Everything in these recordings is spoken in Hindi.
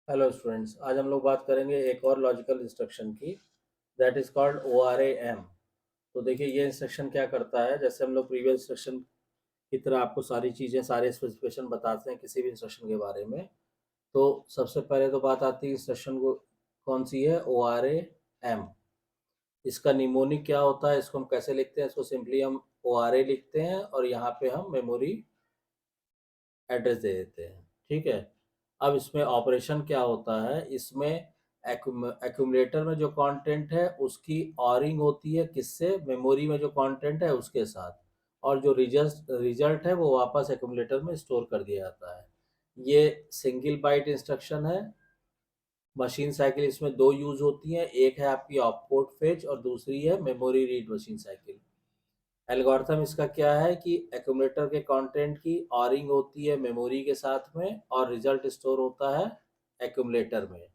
हेलो स्टूडेंट्स, आज हम लोग बात करेंगे एक और लॉजिकल इंस्ट्रक्शन की, दैट इज कॉल्ड ORAM। तो देखिए ये इंस्ट्रक्शन क्या करता है। जैसे हम लोग प्रीवियस इंस्ट्रक्शन की तरह आपको सारी चीज़ें, सारे स्पेसिफिकेशन बताते हैं किसी भी इंस्ट्रक्शन के बारे में। तो सबसे पहले तो बात आती है इंस्ट्रक्शन को कौन सी है, ORAM। इसका निमोनिक क्या होता है, इसको हम कैसे लिखते हैं। इसको सिंपली हम ORA लिखते हैं और यहाँ पे हम मेमोरी एड्रेस दे देते हैं। ठीक है। अब इसमें ऑपरेशन क्या होता है, इसमें एक्यूमुलेटर में जो कंटेंट है उसकी ऑरिंग होती है किससे, मेमोरी में जो कंटेंट है उसके साथ, और जो रिजल्ट है वो वापस एक्यूमुलेटर में स्टोर कर दिया जाता है। ये सिंगल बाइट इंस्ट्रक्शन है। मशीन साइकिल इसमें दो यूज होती हैं, एक है आपकी ऑपकोड फेच और दूसरी है memory read machine cycle. Algorithm इसका क्या है कि एक्यूमुलेटर के कंटेंट की ऑरिंग होती है मेमोरी के साथ में और रिजल्ट स्टोर होता है एक्यूमुलेटर में।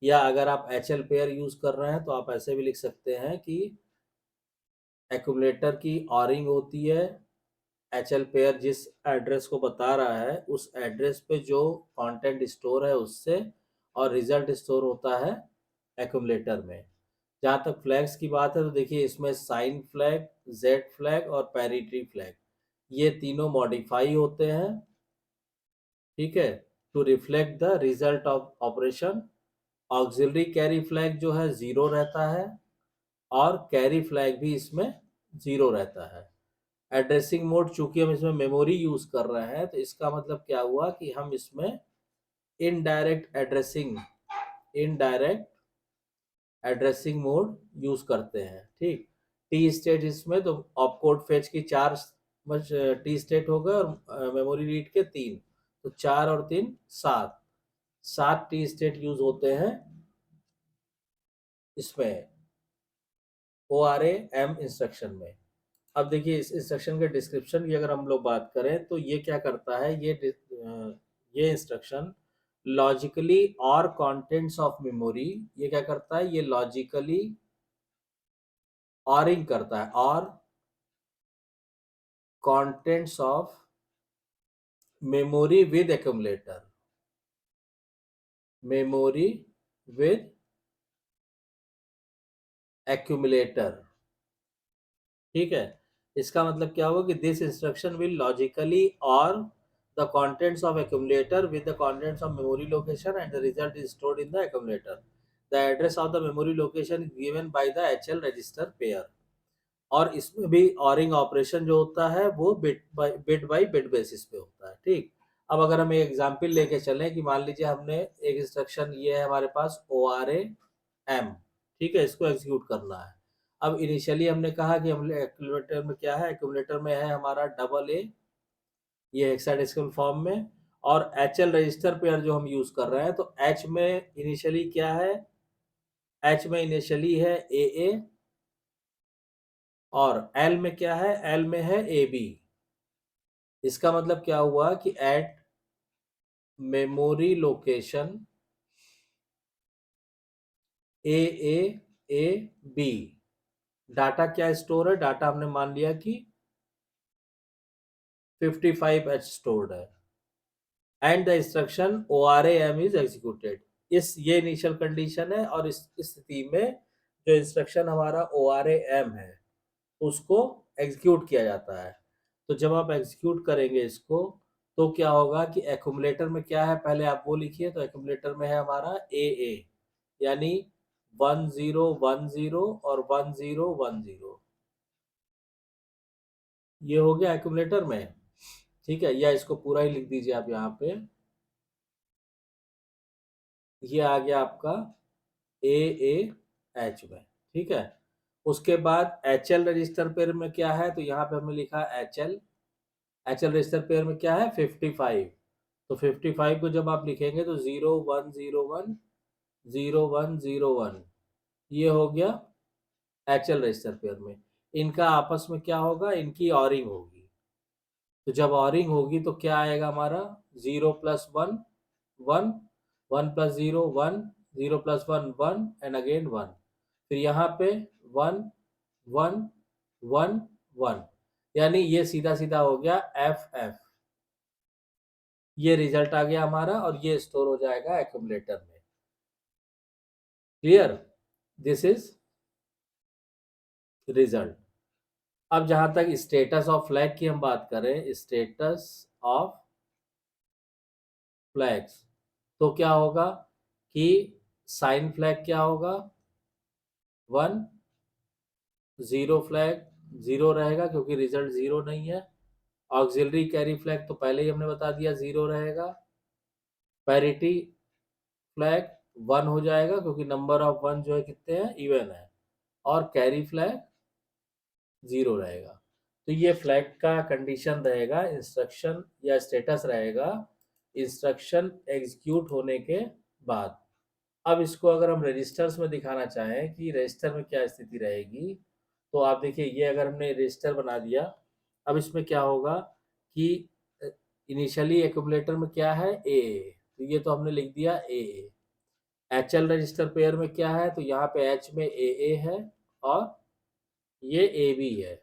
या अगर आप HL पेयर यूज कर रहे हैं तो आप ऐसे भी लिख सकते हैं कि एक्यूमुलेटर की ऑरिंग होती है, HL पेयर जिस एड्रेस को बता रहा है उस एड्रेस पे जो कंटेंट स्टोर है उससे, और रिजल्ट स्टोर होता है एक्यूमुलेटर में। जहाँ तक फ्लैग्स की बात है तो देखिए इसमें साइन फ्लैग, जेड फ्लैग और पैरिटी फ्लैग, ये तीनों मॉडिफाई होते हैं। ठीक है, to reflect the result of operation. Auxiliary carry flag जो है जीरो रहता है और कैरी फ्लैग भी इसमें जीरो रहता है। एड्रेसिंग मोड, चूंकि हम इसमें मेमोरी यूज कर रहे हैं तो इसका मतलब क्या हुआ कि हम इसमें indirect addressing indirect addressing mode use करते हैं। ठीक। टी स्टेट इसमें तो ऑपकोड फेच की चार टी स्टेट हो गए और मेमोरी रीड के तीन, तो चार और तीन सात, सात टी स्टेट यूज होते हैं इसमें ORAM इंस्ट्रक्शन में। अब देखिए इस इंस्ट्रक्शन के डिस्क्रिप्शन की अगर हम लोग बात करें तो ये क्या करता है, ये इंस्ट्रक्शन लॉजिकली और कंटेंट्स ऑफ मेमोरी, ये क्या करता है, ये लॉजिकली ऑरिंग करता है, और contents of memory with accumulator, memory with accumulator. ठीक है। इसका मतलब क्या होगा कि दिस इंस्ट्रक्शन विल लॉजिकली और the contents of accumulator with the contents of memory location and the result is stored in the accumulator. The address of the memory location is given by the HL register pair. और इसमें भी ऑरिंग ऑपरेशन जो होता है वो बिट बाई बिट बेसिस पे होता है। ठीक। अब अगर हम एक एग्जांपल लेके चलें कि मान लीजिए हमने एक इंस्ट्रक्शन, ये है हमारे पास ORAM। ठीक है, इसको एग्जीक्यूट करना है। अब इनिशियली हमने कहा कि हम एक्यूमुलेटर में क्या है, एक्यूमुलेटर में है हमारा AA, ये हेक्साडेसिमल फॉर्म में, और HL रजिस्टर पेयर जो हम यूज कर रहे हैं तो H में इनिशियली क्या है, H में इनिशियली है AA, और L में क्या है, L में है AB। इसका मतलब क्या हुआ कि at memory location AAAB data क्या स्टोर है, डाटा हमने मान लिया कि 55H स्टोर्ड है, and the instruction ORAM is executed. इस ये इनिशियल कंडीशन है, और इस स्थिति में जो इंस्ट्रक्शन हमारा ORAM है उसको एग्जीक्यूट किया जाता है। तो जब आप एग्जीक्यूट करेंगे इसको तो क्या होगा कि एक्यूमुलेटर में क्या है, पहले आप वो लिखिए। तो एक्यूमुलेटर में है हमारा AA, यानी 1010 और 1010, ये हो गया एक्यूमुलेटर में। ठीक है, या इसको पूरा ही लिख दीजिए आप यहाँ पे, ये आ गया आपका AAH में। ठीक है। उसके बाद HL रजिस्टर पेयर में क्या है, तो यहाँ पे हमने लिखा HL रजिस्टर पेयर में क्या है, 55। तो 55 को जब आप लिखेंगे तो 0101 ये हो गया HL रजिस्टर पेयर में। इनका आपस में क्या होगा, इनकी ऑरिंग होगी। तो जब ऑरिंग होगी तो क्या आएगा हमारा, 0+1 1, 1+0 1, 0+1 1 एंड अगेन 1। फिर यहाँ पे 1 1 1 1, यानी ये सीधा सीधा हो गया FF। ये रिजल्ट आ गया हमारा और ये स्टोर हो जाएगा एक्यूमुलेटर में। क्लियर? This is result. अब जहां तक स्टेटस ऑफ फ्लैग की हम बात करें, स्टेटस ऑफ फ्लैग्स, तो क्या होगा कि साइन फ्लैग क्या होगा, 1, जीरो फ्लैग 0 रहेगा क्योंकि रिजल्ट 0 नहीं है। ऑक्सिलरी कैरी फ्लैग तो पहले ही हमने बता दिया 0 रहेगा। पैरिटी फ्लैग 1 हो जाएगा क्योंकि नंबर ऑफ 1 जो है कितने हैं, इवन है। और कैरी फ्लैग 0 रहेगा। तो ये फ्लैग का कंडीशन रहेगा, इंस्ट्रक्शन या स्टेटस रहेगा इंस्ट्रक्शन एग्जीक्यूट होने के बाद। अब इसको अगर हम रजिस्टर्स में दिखाना चाहें कि रजिस्टर में क्या स्थिति रहेगी, तो आप देखिए ये अगर हमने रजिस्टर बना दिया, अब इसमें क्या होगा कि इनिशियली एक्यूमुलेटर में क्या है, ए, तो ये तो हमने लिख दिया ए। एच एल रजिस्टर पेयर में क्या है, तो यहाँ पे एच में ए है और ये ए बी है।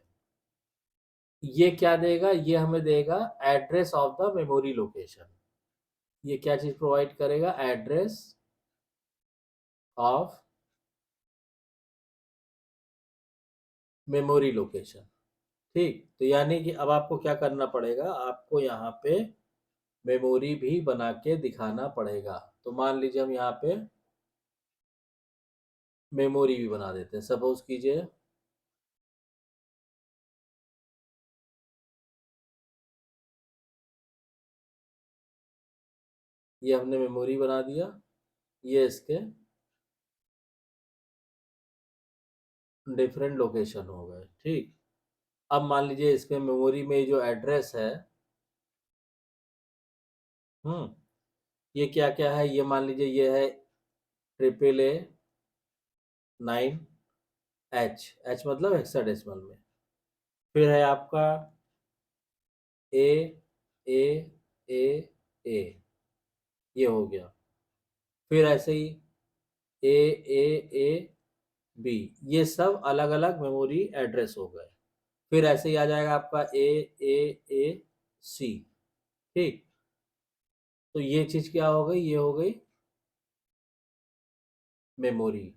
ये क्या देगा, ये हमें देगा address of the memory location. ये क्या चीज प्रोवाइड करेगा, एड्रेस ऑफ मेमोरी लोकेशन। ठीक, तो यानी कि अब आपको क्या करना पड़ेगा, आपको यहाँ पे मेमोरी भी बना के दिखाना पड़ेगा। तो मान लीजिए हम यहाँ पे मेमोरी भी बना देते हैं। सपोज कीजिए ये हमने मेमोरी बना दिया, ये इसके डिफरेंट लोकेशन हो गए। ठीक, अब मान लीजिए इसके मेमोरी में जो एड्रेस है, ये क्या क्या है, ये मान लीजिए ये है 888 9H, एच मतलब हेक्साडेसिमल में। फिर है आपका ए ए ए ए, ये हो गया। फिर ऐसे ही ए ए ए बी, ये सब अलग अलग मेमोरी एड्रेस हो गए। फिर ऐसे ही आ जाएगा आपका ए ए ए सी। ठीक, तो ये चीज क्या हो गई, ये हो गई मेमोरी।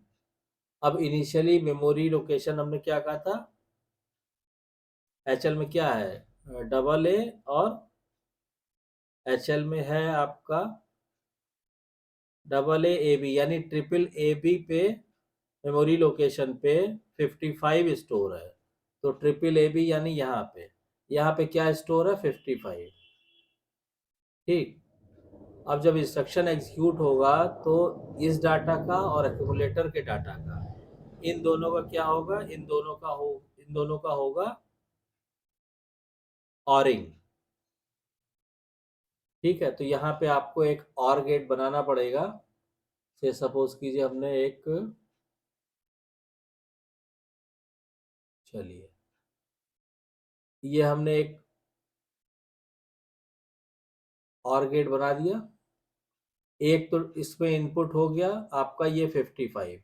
अब इनिशियली मेमोरी लोकेशन हमने क्या कहा था, एचएल में क्या है, डबल ए, और एचएल में है आपका डबल ए बी, यानी ट्रिपल ए बी पे मेमोरी लोकेशन पे 55 स्टोर है। तो ट्रिपल ए बी यानी यहाँ पे क्या स्टोर है, 55। ठीक, अब जब इंस्ट्रक्शन एग्जीक्यूट होगा तो इस डाटा का और एक्यूमुलेटर के डाटा का, इन दोनों का क्या होगा, इन दोनों का होगा ऑरिंग। ठीक है, तो यहाँ पे आपको एक और गेट बनाना पड़ेगा। से सपोज कीजिए हमने एक, चलिए ये हमने एक और गेट बना दिया। एक तो इसमें इनपुट हो गया आपका ये 55,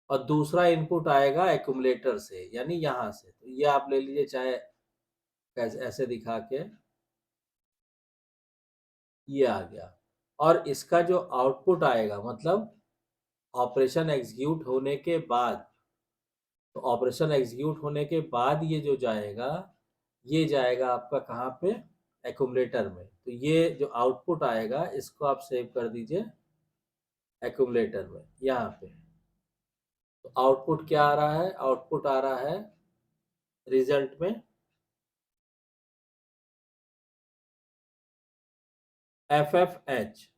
और दूसरा इनपुट आएगा एक्यूमुलेटर से यानी यहाँ से। तो ये आप ले लीजिए, चाहे ऐसे दिखा के, ये आ गया। और इसका जो आउटपुट आएगा, मतलब ऑपरेशन एग्जीक्यूट होने के बाद, तो ऑपरेशन एग्जीक्यूट होने के बाद ये जो जाएगा, ये जाएगा आपका कहाँ पे, एक्यूमुलेटर में। तो ये जो आउटपुट आएगा इसको आप सेव कर दीजिए एक्यूमुलेटर में यहाँ पे। तो आउटपुट क्या आ रहा है, आउटपुट आ रहा है रिजल्ट में एफ एफ एच।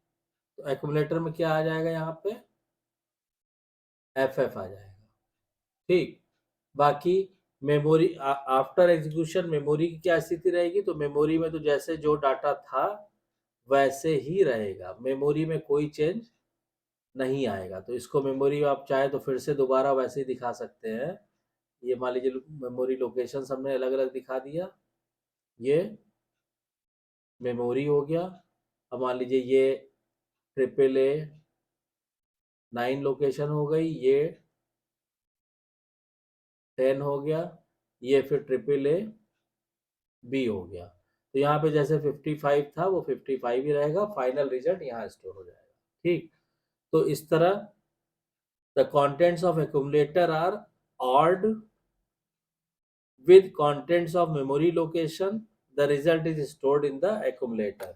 तो एक्यूमुलेटर में क्या आ जाएगा, यहाँ पे एफ एफ आ जाएगा। ठीक, बाकी मेमोरी आफ्टर एग्जीक्यूशन मेमोरी की क्या स्थिति रहेगी, तो मेमोरी में तो जैसे जो डाटा था वैसे ही रहेगा, मेमोरी में कोई चेंज नहीं आएगा। तो इसको मेमोरी आप चाहे तो फिर से दोबारा वैसे ही दिखा सकते हैं। ये मान लीजिए मेमोरी लोकेशन हमने अलग अलग दिखा दिया, ये मेमोरी हो गया। अब मान लीजिए ये ट्रिपल ए 9 लोकेशन हो गई, ये 10 हो गया, ये फिर ट्रिपल ए बी हो गया। तो यहाँ पे जैसे 55 था वो 55 ही रहेगा, फाइनल रिजल्ट यहाँ स्टोर हो जाएगा। ठीक, तो इस तरह the contents of accumulator are ORed with contents of memory location. The result is stored in the accumulator,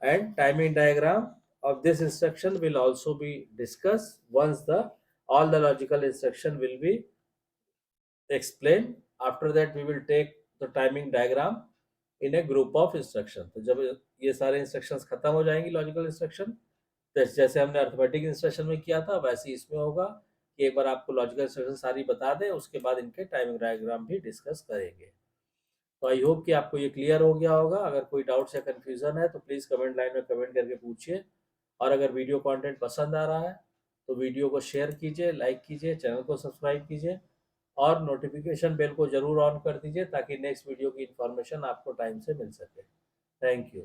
and timing diagram of this instruction will also be discussed once the all the logical instruction will be explained. After that we will take the timing diagram in a group of instruction. तो जब ये सारे instructions खत्म हो जाएंगी लॉजिकल इंस्ट्रक्शन, जैसे हमने अर्थमेटिक इंस्ट्रक्शन में किया था वैसे ही इसमें होगा कि एक बार आपको लॉजिकल इंस्ट्रक्शन सारी बता दें, उसके बाद इनके टाइमिंग डायग्राम भी डिस्कस करेंगे। तो आई होप कि आपको ये क्लियर हो गया होगा। अगर कोई डाउट्स या कन्फ्यूजन है तो प्लीज़ कमेंट लाइन में कमेंट करके पूछिए, और अगर वीडियो कंटेंट पसंद आ रहा है तो वीडियो को शेयर कीजिए, लाइक कीजिए, चैनल को सब्सक्राइब कीजिए और नोटिफिकेशन बेल को ज़रूर ऑन कर दीजिए ताकि नेक्स्ट वीडियो की इन्फॉर्मेशन आपको टाइम से मिल सके। Thank you.